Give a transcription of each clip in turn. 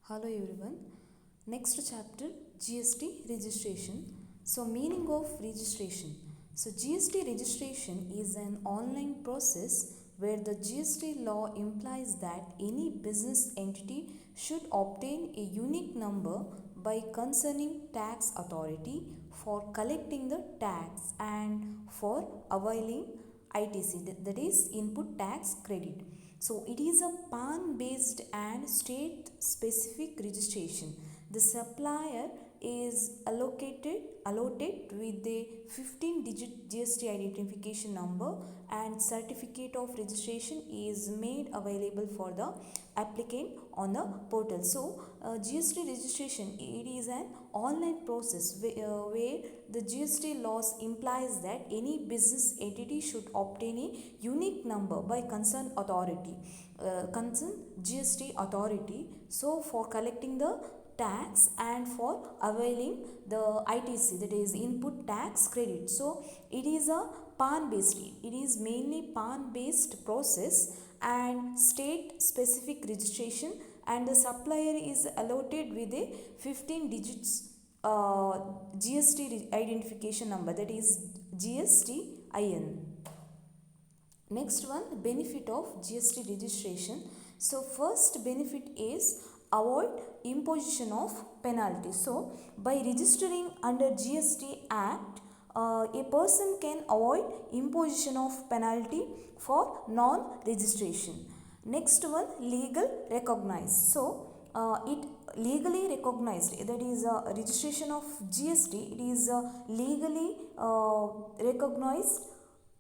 Hello everyone. Next chapter GST registration. So meaning of registration. So GST registration is an online process where the GST law implies that any business entity should obtain a unique number by concerning tax authority for collecting the tax and for availing ITC, that is input tax credit. So it is a PAN based and state specific registration. The supplier is allotted with a 15 digit GST identification number and certificate of registration is made available for the applicant on the portal. So GST registration, it is an online process where the GST laws implies that any business entity should obtain a unique number by concerned authority, concerned GST authority, so for collecting the tax and for availing the ITC, that is input tax credit. So it is a PAN based, it is mainly PAN based process and state specific registration, and the supplier is allotted with a 15 digits GST identification number, that is GSTIN. Next one, benefit of GST registration. So first benefit is avoid imposition of penalty. So by registering under GST Act, a person can avoid imposition of penalty for non-registration. Next one, legal recognized. So it legally recognized, that is registration of GST, it is legally recognized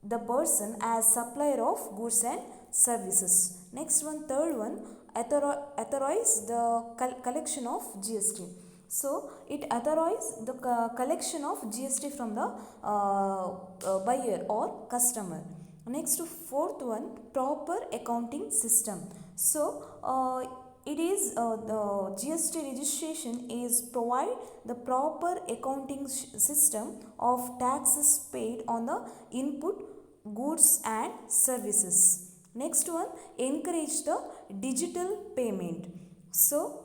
the person as supplier of goods and services. Next one, third one, authorize the collection of GST. So it authorize the collection of GST from the buyer or customer. Next, fourth one, proper accounting system. So it is the GST registration is provide the proper accounting system of taxes paid on the input goods and services. Next one, encourage the digital payment. So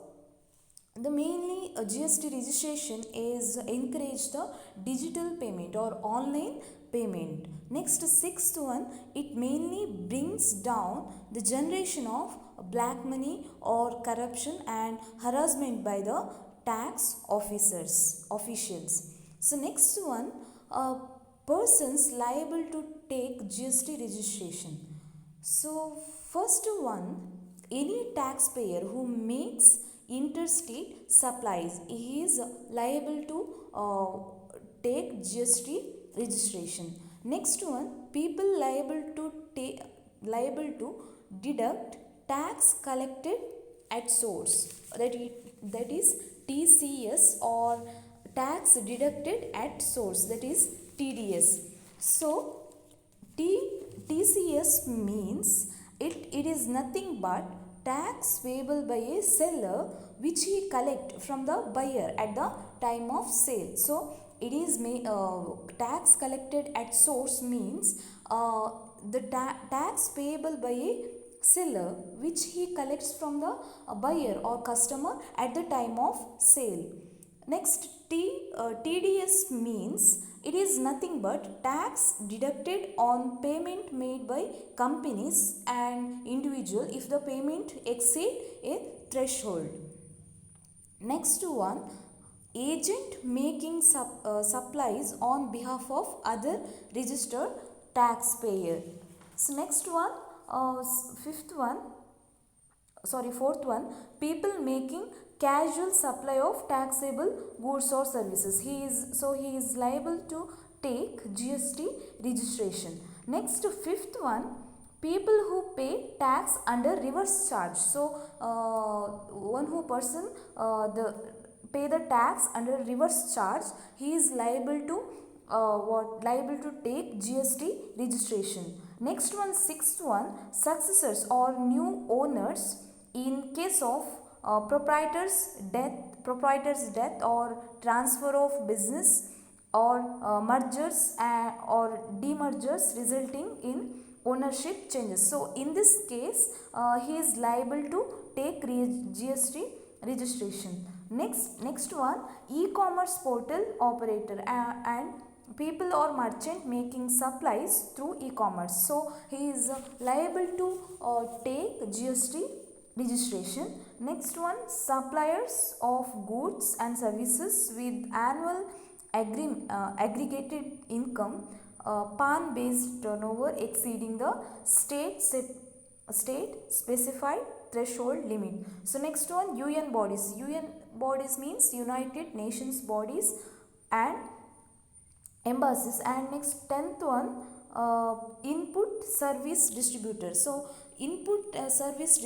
the mainly GST registration is encourage the digital payment or online payment. Next, sixth one, it mainly brings down the generation of black money or corruption and harassment by the tax officials. So next one, persons liable to take GST registration. So first one, any taxpayer who makes interstate supplies, he is liable to take GST registration. Next one, people liable to deduct tax collected at source, that is TCS, or tax deducted at source, that is TDS. So TCS means it is nothing but tax payable by a seller which he collect from the buyer at the time of sale. So it is tax collected at source means the tax payable by a seller which he collects from the buyer or customer at the time of sale. Next, TDS means it is nothing but tax deducted on payment made by companies and individual if the payment exceed a threshold. Next one, agent making supplies on behalf of other registered taxpayer. So next one, fourth one, people making casual supply of taxable goods or services. He is liable to take GST registration. Next, fifth one, people who pay tax under reverse charge. So one who person the pay the tax under reverse charge, he is liable to liable to take GST registration. Next one, sixth one, successors or new owners in case of proprietor's death or transfer of business or mergers or demergers resulting in ownership changes. So in this case he is liable to take GST registration. Next one, e-commerce portal operator and people or merchant making supplies through e-commerce. So he is liable to take GST registration. Next one, suppliers of goods and services with annual aggregated income PAN based turnover exceeding the state specified threshold limit. So next one, UN bodies. UN bodies means United Nations bodies and embassies. And next 10th one, input service distributor. So input service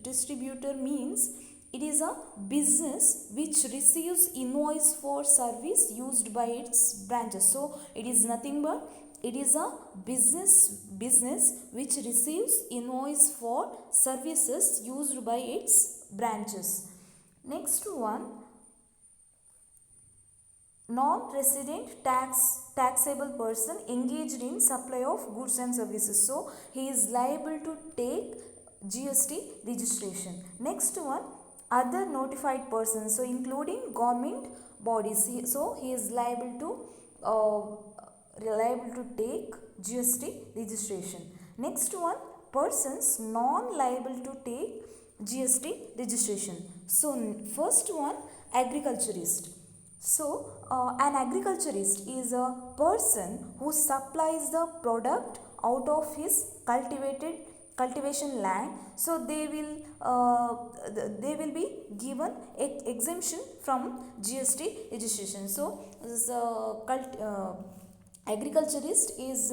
distributor means it is a business which receives invoice for service used by its branches. So it is nothing but it is a business which receives invoice for services used by its branches. Next one, non-resident taxable person engaged in supply of goods and services. So he is liable to take GST registration. Next one, other notified persons, so including government bodies. So he is liable to take GST registration. Next one, persons non-liable to take GST registration. So first one, agriculturist. So an agriculturist is a person who supplies the product out of his cultivation land. So they will be given exemption from GST registration. So this agriculturist is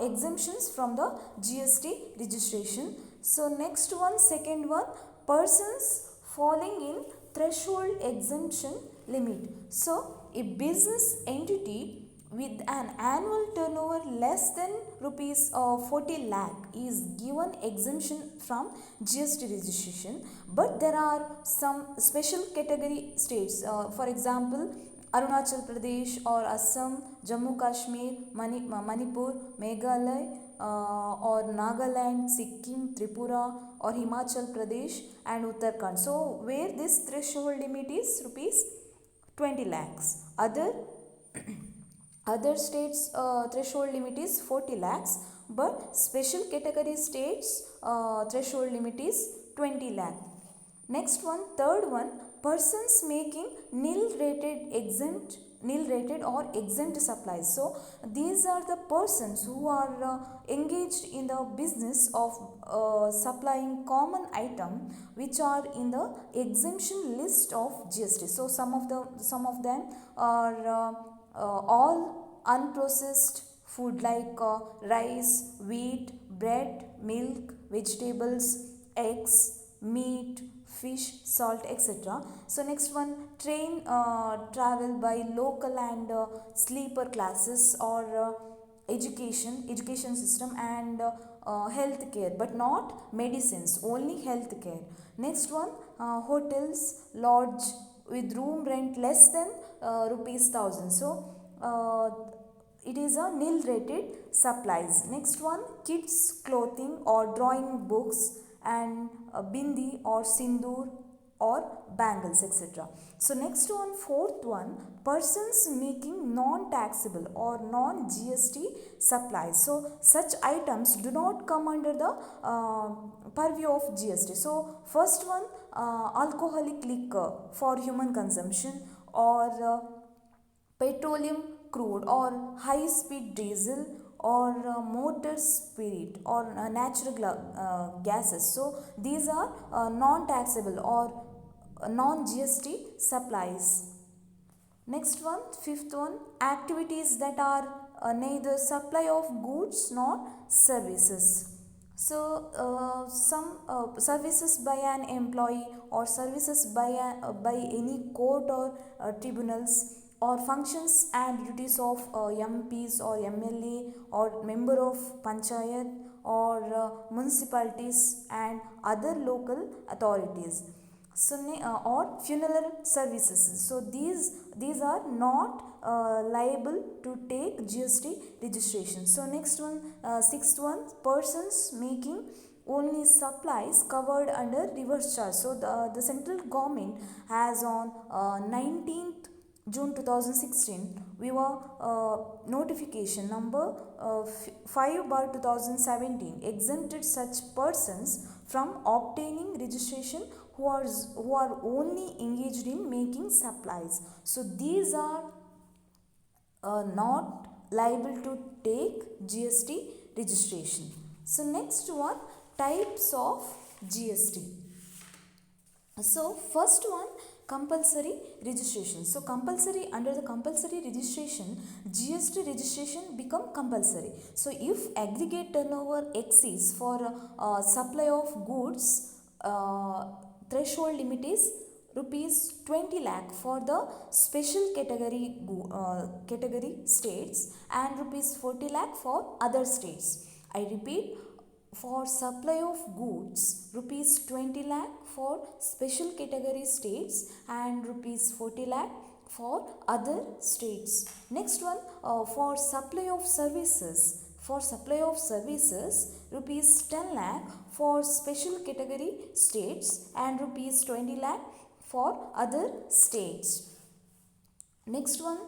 exemptions from the GST registration. So next one, second one, persons falling in threshold exemption limit. So a business entity with an annual turnover less than rupees 40 lakh is given exemption from GST registration, but there are some special category states, for example Arunachal Pradesh or Assam, Jammu Kashmir, Manipur, Meghalaya or Nagaland, Sikkim, Tripura or Himachal Pradesh and Uttarakhand. So where this threshold limit is rupees 20 lakhs. Other states threshold limit is 40 lakhs, but special category states threshold limit is 20 lakh. Next one, third one, persons making nil rated or exempt supplies. So these are the persons who are engaged in the business of supplying common item which are in the exemption list of GST. So some of them are all unprocessed food like rice, wheat, bread, milk, vegetables, eggs, meat, fish, salt, etc. So next one, train travel by local and sleeper classes or education system and health care, but not medicines, only health care. Next one, hotels, lodge with room rent less than rupees 1000. So it is a nil rated supplies. Next one, kids clothing or drawing books and bindi or sindoor or bangles, etc. So next one, fourth one, persons making non-taxable or non-GST supplies. So such items do not come under the purview of GST. So first one, alcoholic liquor for human consumption or petroleum crude or high speed diesel or motor spirit or natural gases. So these are non-taxable or non-GST supplies. Next one, fifth one, activities that are neither supply of goods nor services. So some services by an employee or services by any court or tribunals or functions and duties of MPs or MLA or member of panchayat or municipalities and other local authorities. So or funeral services. So these are not liable to take GST registration. So next one, sixth one, persons making only supplies covered under reverse charge. So the central government has on 19th June 2016 viva notification number 5 bar 2017 exempted such persons from obtaining registration who are only engaged in making supplies. So these are not liable to take GST registration. So next one, types of GST. So first one, compulsory registration. So compulsory, under the compulsory registration, GST registration become compulsory. So if aggregate turnover exceeds for supply of goods, threshold limit is rupees 20 lakh for the special category states and rupees 40 lakh for other states. I repeat, for supply of goods rupees 20 lakh for special category states and rupees 40 lakh for other states. Next one, for supply of services. For supply of services, rupees 10 lakh for special category states and rupees 20 lakh for other states. Next one,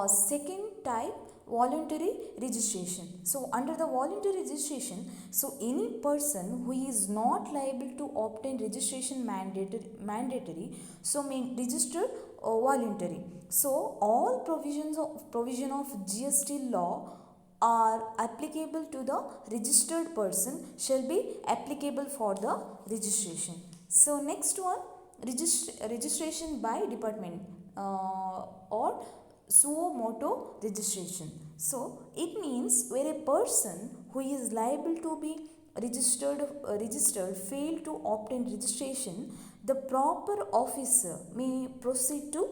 second type, voluntary registration. So under the voluntary registration, so any person who is not liable to obtain registration mandatory so may register voluntary. So all provision of GST law are applicable to the registered person shall be applicable for the registration. So next one, registration by department or suo motu registration. So it means where a person who is liable to be registered failed to obtain registration, the proper officer may proceed to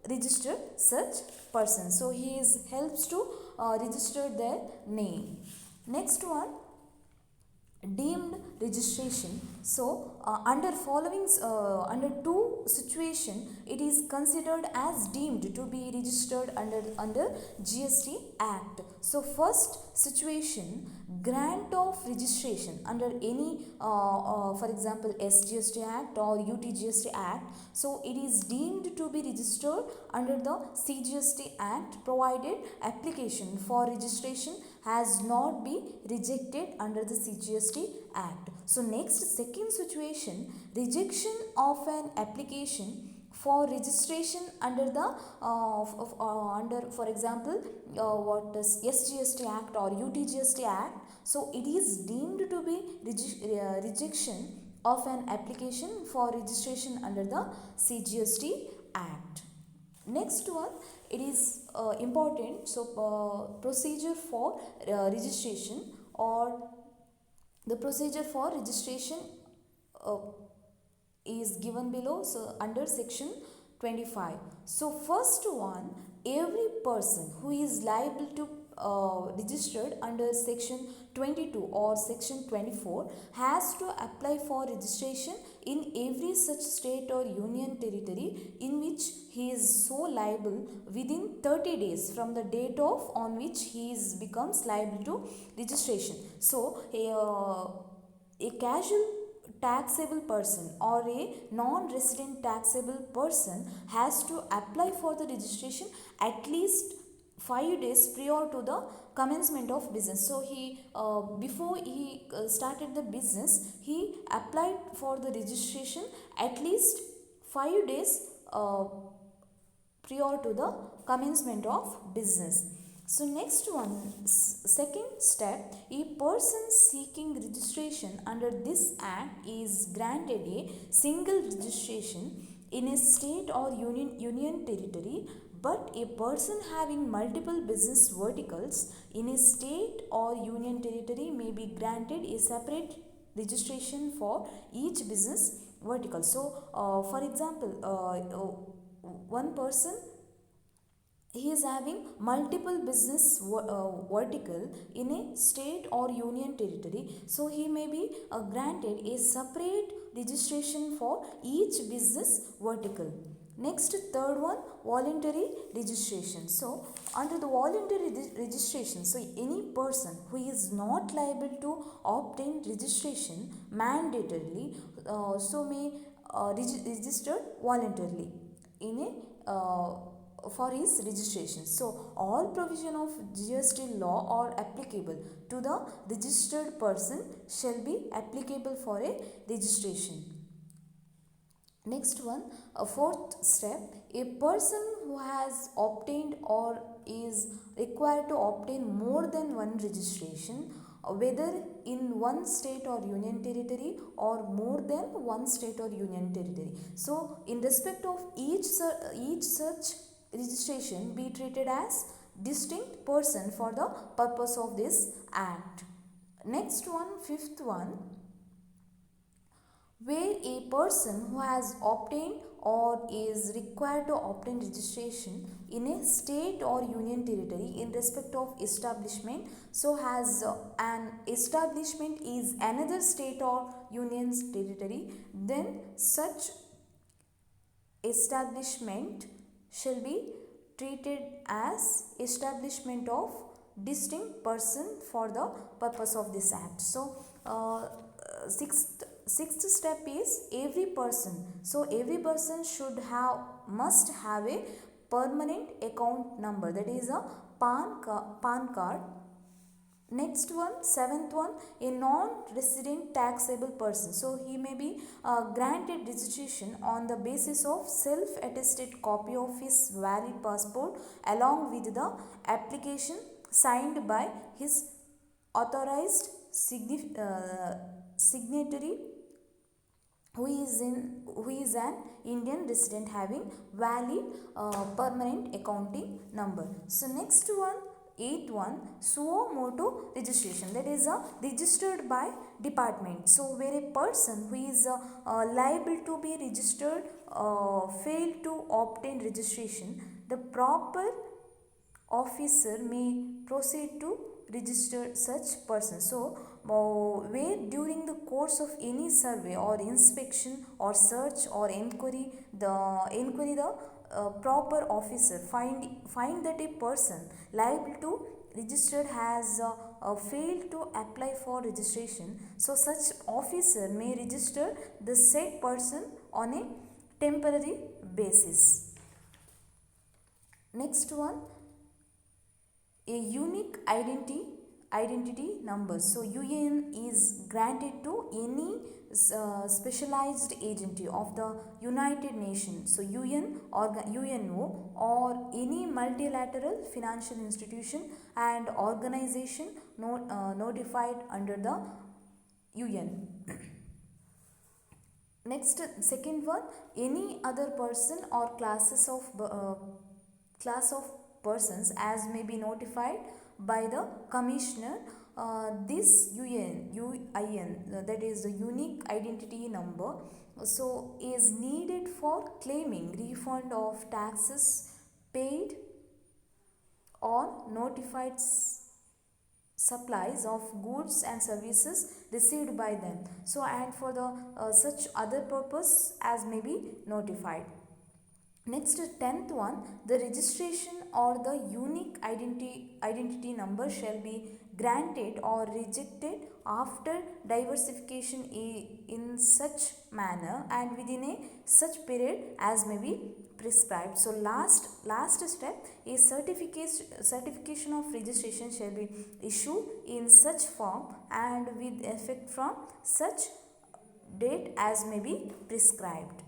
register such person. So he helps to register their name. Next one, deemed registration. So under two situation it is considered as deemed to be registered under GST Act. So first situation, grant of registration under any for example SGST Act or UTGST Act. So it is deemed to be registered under the CGST Act provided application for registration has not been rejected under the CGST Act. So next, second situation, rejection of an application for registration under the under for example what is SGST Act or UTGST Act. So it is deemed to be rejection of an application for registration under the CGST Act. Next one, it is important. So procedure for registration or the procedure for registration is given below. So under section 25. So first one, every person who is liable to registered under section 22 or section 24 has to apply for registration in every such state or union territory in which he is so liable within 30 days from the date of on which he becomes liable to registration. So a casual taxable person or a non-resident taxable person has to apply for the registration at least 5 days prior to the commencement of business. So he before he started the business, he applied for the registration at least 5 days prior to the commencement of business. So next one, second step, a person seeking registration under this act is granted a single registration in a state or union territory, but a person having multiple business verticals in a state or union territory may be granted a separate registration for each business vertical. So for example, one person, he is having multiple business vertical in a state or union territory, so he may be granted a separate registration for each business vertical. Next, third one, voluntary registration. So under the voluntary registration, so any person who is not liable to obtain registration mandatorily, may register voluntarily in a for his registration. So all provision of GST law are applicable to the registered person shall be applicable for a registration. Next one, a fourth step, a person who has obtained or is required to obtain more than one registration, whether in one state or union territory or more than one state or union territory. So in respect of each such registration be treated as distinct person for the purpose of this act. Next one, fifth one, where a person who has obtained or is required to obtain registration in a state or union territory in respect of establishment, so has an establishment is another state or union territory, then such establishment shall be treated as establishment of distinct person for the purpose of this act. So sixth step is every person. So every person must have a permanent account number, that is a PAN card. Next one, seventh one, a non-resident taxable person. So he may be granted registration on the basis of self-attested copy of his valid passport along with the application signed by his authorized signatory who is an Indian resident having valid permanent accounting number. So next one, eighth one, suo motu registration, that is registered by department. So where a person who is liable to be registered failed to obtain registration, the proper officer may proceed to register such person. So where during the course of any survey or inspection or search or inquiry the proper officer find that a person liable to register has failed to apply for registration, so such officer may register the said person on a temporary basis. Next one, a unique identity number. So UIN is granted to any specialized agency of the United Nations, so UN or UNO, or any multilateral financial institution and organization notified under the UN. Next, second one, any other person or class of persons as may be notified by the commissioner. This UIN, that is the unique identity number, so is needed for claiming refund of taxes paid on notified supplies of goods and services received by them. So and for the such other purpose as may be notified. Next, 10th one, the registration or the unique identity number shall be granted or rejected after diversification in such manner and within a such period as may be prescribed. So last step is certification of registration shall be issued in such form and with effect from such date as may be prescribed.